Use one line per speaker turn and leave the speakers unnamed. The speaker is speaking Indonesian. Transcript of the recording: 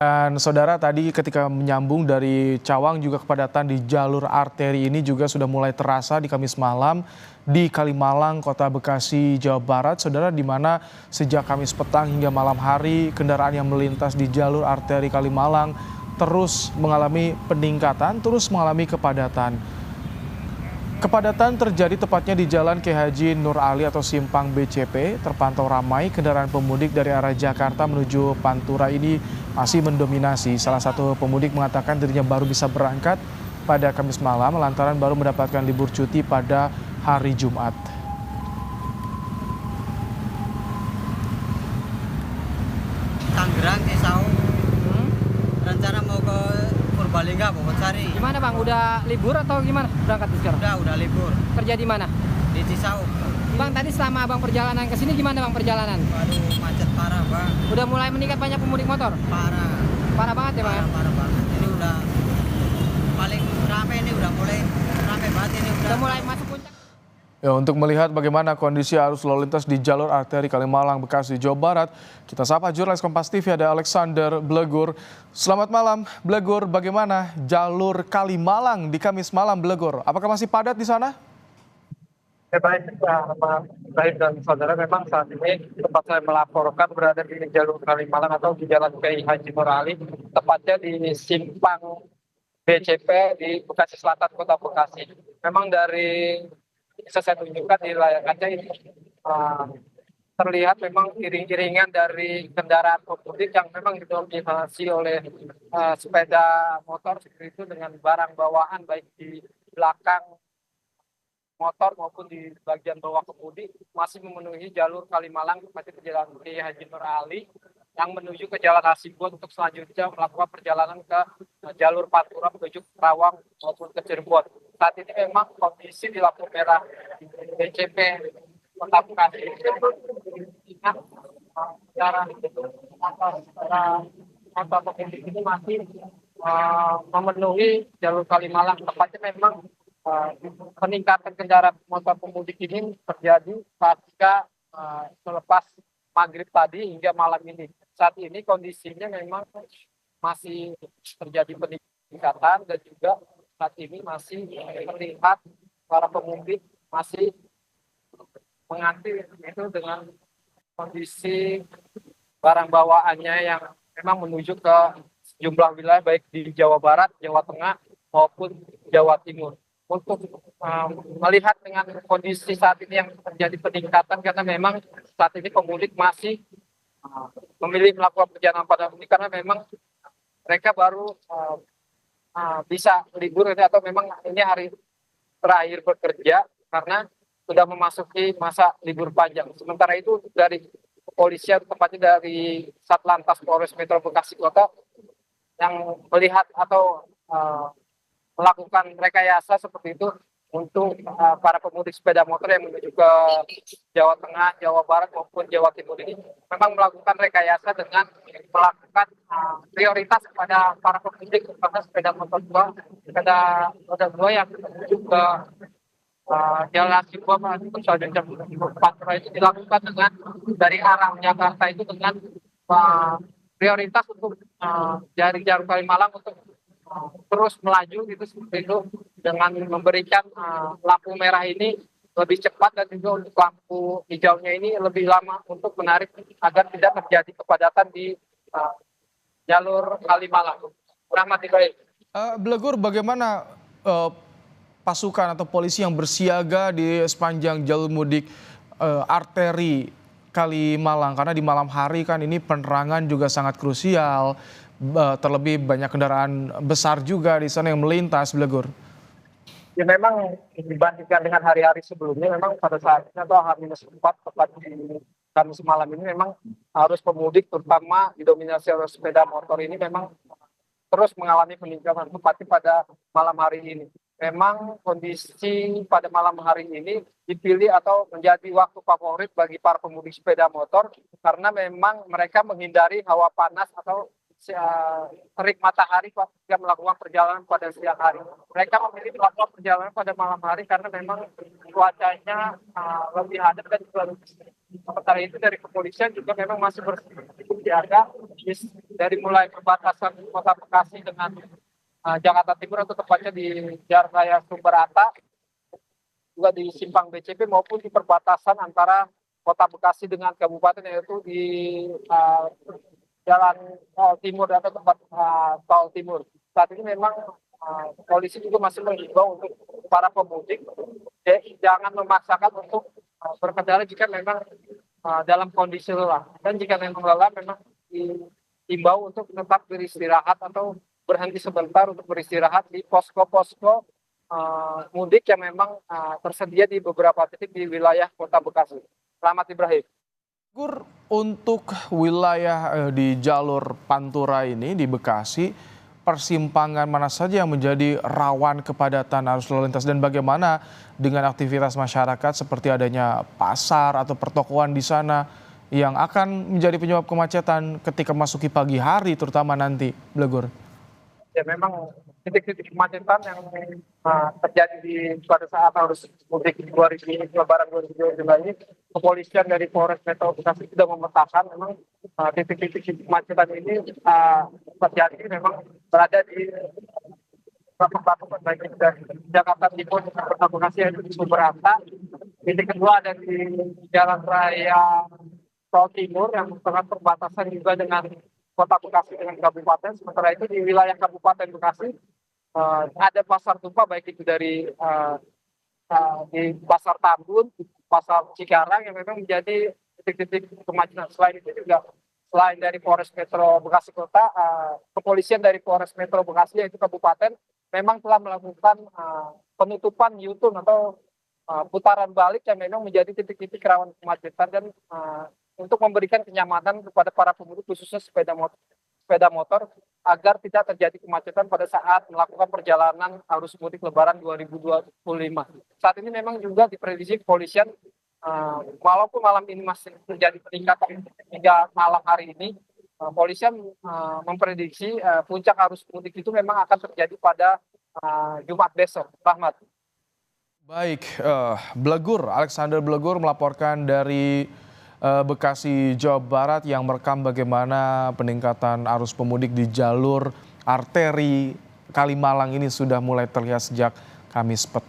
Dan saudara tadi ketika menyambung dari Cawang juga kepadatan di jalur arteri ini juga sudah mulai terasa di Kamis malam di Kalimalang, Kota Bekasi, Jawa Barat. Saudara, di mana sejak Kamis petang hingga malam hari kendaraan yang melintas di jalur arteri Kalimalang terus mengalami peningkatan, terus mengalami kepadatan. Kepadatan terjadi tepatnya di Jalan K. Haji Nur Ali atau Simpang BCP, terpantau ramai kendaraan pemudik dari arah Jakarta menuju Pantura ini masih mendominasi. Salah satu pemudik mengatakan dirinya baru bisa berangkat pada Kamis malam lantaran baru mendapatkan libur cuti pada hari Jumat.
Tangerang di Saung. Rencana mau ke Purbalingga, Bogosari.
Gimana Bang, udah libur atau gimana berangkat sekarang?
Udah libur.
Kerja di mana?
Di Cisauk.
Bang, tadi selama Abang perjalanan ke sini gimana Bang perjalanan?
Waduh, macet parah, Bang.
Udah mulai meningkat banyak pemudik motor?
Parah.
Parah banget ya Bang?
Parah banget. Ini udah paling rame, ini udah mulai rame banget ini
Udah mulai masuk puncak.
Ya, untuk melihat bagaimana kondisi arus lalu lintas di jalur arteri Kalimalang, Bekasi, Jawa Barat, kita sapa jurnalis Kompas TV ada Alexander Blegur. Selamat malam, Blegur. Bagaimana jalur Kalimalang di Kamis malam, Blegur? Apakah masih padat di sana?
Ya, baik dan saudara, memang saat ini tempat saya melaporkan berada di jalur Kalimalang atau di Jalan K. Haji Nur Ali, tepatnya di Simpang BCP di Bekasi Selatan, Kota Bekasi. Memang dari bisa saya tunjukkan di layar kaca ini terlihat memang iring-iringan dari kendaraan pemudik yang memang didominasi oleh sepeda motor seperti itu dengan barang bawaan baik di belakang motor maupun di bagian bawah kemudi masih memenuhi jalur Kalimalang tepatnya di Jalan K. Haji Nur Ali yang menuju ke Jalan Hasibuan untuk selanjutnya melakukan perjalanan ke jalur Pantura menuju Karawang maupun ke Cirebon. Saat ini memang kondisi di lampu merah BCP Kota Bekasi cara motor pemudik ini masih memenuhi jalur Kalimalang. Tepatnya memang peningkatan kendaraan motor pemudik ini terjadi pasca selepas maghrib tadi hingga malam ini. Saat ini kondisinya memang masih terjadi peningkatan dan juga saat ini masih terlihat para pemudik masih mengantri itu dengan kondisi barang bawaannya yang memang menuju ke sejumlah wilayah baik di Jawa Barat, Jawa Tengah maupun Jawa Timur. Untuk melihat dengan kondisi saat ini yang terjadi peningkatan karena memang saat ini pemudik masih memilih melakukan perjalanan pada mudik karena memang mereka baru bisa libur atau memang ini hari terakhir bekerja karena sudah memasuki masa libur panjang. Sementara itu dari kepolisian tepatnya dari Satlantas Polres Metro Bekasi Kota yang melihat atau melakukan rekayasa seperti itu untuk para pemudik sepeda motor yang menuju ke Jawa Tengah, Jawa Barat maupun Jawa Timur ini memang melakukan rekayasa dengan melakukan prioritas kepada para pemudik kepada sepeda motor sepeda roda dua yang menuju ke Jalan Hasibuan ataupun selanjutnya Pantura itu dilakukan dengan dari arah Jakarta itu dengan prioritas untuk dari jalur Kalimalang untuk terus melaju gitu seperti itu dengan memberikan lampu merah ini lebih cepat dan juga untuk lampu hijaunya ini lebih lama untuk menarik agar tidak terjadi kepadatan di jalur Kalimalang. Rahmat Ibrahim.
Blegur, bagaimana pasukan atau polisi yang bersiaga di sepanjang jalur mudik arteri Kalimalang? Karena di malam hari kan ini penerangan juga sangat krusial. Terlebih banyak kendaraan besar juga di sana yang melintas, Blegur.
Ya memang dibandingkan dengan hari-hari sebelumnya memang pada saat ini atau H-4 tepat di Kamis malam ini memang arus pemudik terutama didominasi oleh sepeda motor ini memang terus mengalami peningkatan tepatnya pada malam hari ini. Memang kondisi pada malam hari ini dipilih atau menjadi waktu favorit bagi para pemudik sepeda motor karena memang mereka menghindari hawa panas atau terik matahari ketika melakukan perjalanan pada siang hari. Mereka memilih melakukan perjalanan pada malam hari karena memang cuacanya lebih adem dan juga lebih sejuk. Sementara itu dari kepolisian juga memang masih bersiaga dari mulai perbatasan Kota Bekasi dengan Jakarta Timur atau tepatnya di Jalan Raya Sumber Arta, juga di Simpang BCP maupun di perbatasan antara Kota Bekasi dengan kabupaten, yaitu di Jalan Tol Timur atau tempat Tol Timur. Saat ini memang polisi juga masih menghimbau untuk para pemudik jangan memaksakan untuk berkendara jika memang dalam kondisi lelah, dan jika memang lelah memang dihimbau untuk tetap beristirahat atau berhenti sebentar untuk beristirahat di posko-posko mudik yang memang tersedia di beberapa titik di wilayah Kota Bekasi. Selamat Ibrahim.
Gur, untuk wilayah di jalur Pantura ini di Bekasi, persimpangan mana saja yang menjadi rawan kepadatan arus lalu lintas dan bagaimana dengan aktivitas masyarakat seperti adanya pasar atau pertokoan di sana yang akan menjadi penyebab kemacetan ketika masuki pagi hari terutama nanti, Blegur?
Ya memang titik-titik kemacetan yang terjadi pada saat arus mudik Lebaran 2022 ini, kepolisian dari Polres Metro Bekasi sudah memetakan memang titik-titik kemacetan ini terjadi memang berada di beberapa baik dari Jakarta Timur dan Kota Bekasi, yaitu di Sumber Arta. Titik kedua ada di Jalan Raya Tol Timur yang merupakan perbatasan juga dengan Kota Bekasi dengan kabupaten. Sementara itu di wilayah Kabupaten Bekasi ada pasar tumpah, baik itu dari di Pasar Tambun, Pasar Cikarang yang memang menjadi titik-titik kemacetan. Selain itu juga selain dari Polres Metro Bekasi Kota, kepolisian dari Polres Metro Bekasi yaitu kabupaten memang telah melakukan penutupan U-turn atau putaran balik yang memang menjadi titik-titik rawan kemacetan, dan untuk memberikan kenyamanan kepada para pemudik khususnya sepeda motor agar tidak terjadi kemacetan pada saat melakukan perjalanan arus mudik Lebaran 2025. Saat ini memang juga diprediksi kepolisian, walaupun malam ini masih terjadi peningkatan hingga malam hari ini, polisian memprediksi puncak arus mudik itu memang akan terjadi pada Jumat besok. Rahmat.
Baik, Blegur, Alexander Blegur melaporkan dari Bekasi, Jawa Barat yang merekam bagaimana peningkatan arus pemudik di jalur arteri Kalimalang ini sudah mulai terlihat sejak Kamis petang.